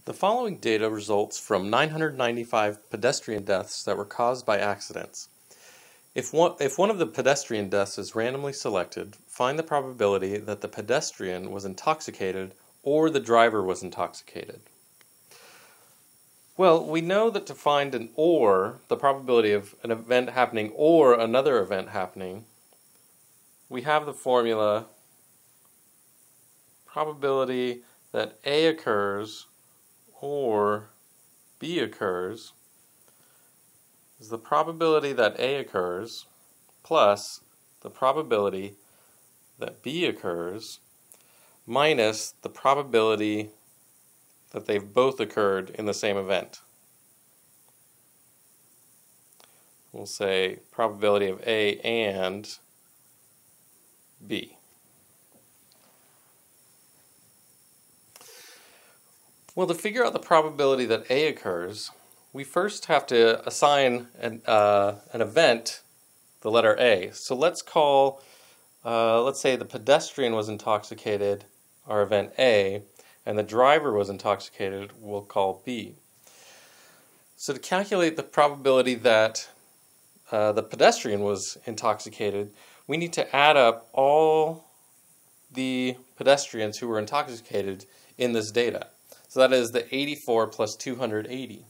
The following data results from 995 pedestrian deaths that were caused by accidents. If one of the pedestrian deaths is randomly selected, find the probability that the pedestrian was intoxicated or the driver was intoxicated. Well, we know that to find an or, the probability of an event happening or another event happening, we have the formula probability that A occurs or B occurs is the probability that A occurs plus the probability that B occurs minus the probability that they've both occurred in the same event. We'll say probability of A and B. Well, to figure out the probability that A occurs, we first have to assign an event the letter A. So let's call, let's say the pedestrian was intoxicated, our event A, and the driver was intoxicated, we'll call B. So to calculate the probability that the pedestrian was intoxicated, we need to add up all the pedestrians who were intoxicated in this data. So that is the 84 plus 280.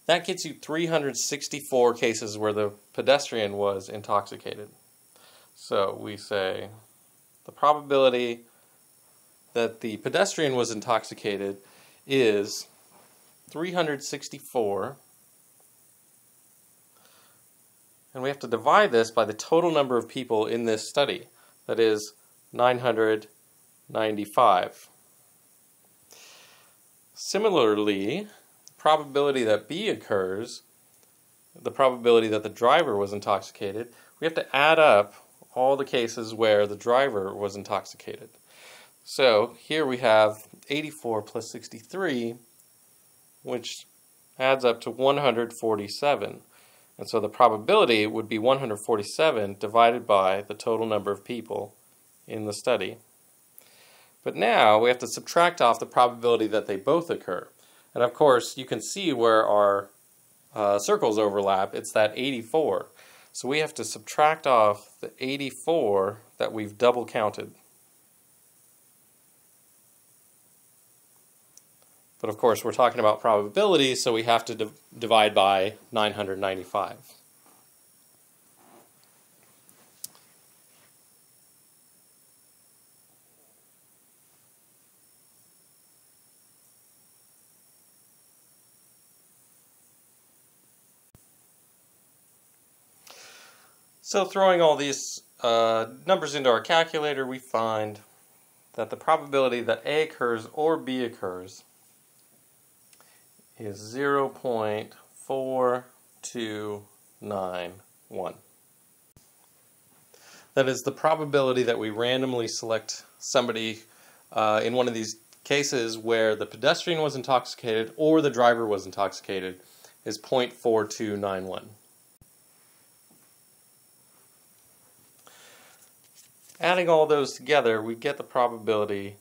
That gets you 364 cases where the pedestrian was intoxicated. So we say the probability that the pedestrian was intoxicated is 364, and we have to divide this by the total number of people in this study, that is 995. Similarly, probability that B occurs, the probability that the driver was intoxicated, we have to add up all the cases where the driver was intoxicated. So here we have 84 plus 63, which adds up to 147. And so the probability would be 147 divided by the total number of people in the study. But now we have to subtract off the probability that they both occur. And of course, you can see where our circles overlap. It's that 84. So we have to subtract off the 84 that we've double counted. But of course, we're talking about probability, so we have to divide by 995. So throwing all these numbers into our calculator, we find that the probability that A occurs or B occurs is 0.4291. That is the probability that we randomly select somebody in one of these cases where the pedestrian was intoxicated or the driver was intoxicated is 0.4291. Adding all those together, we get the probability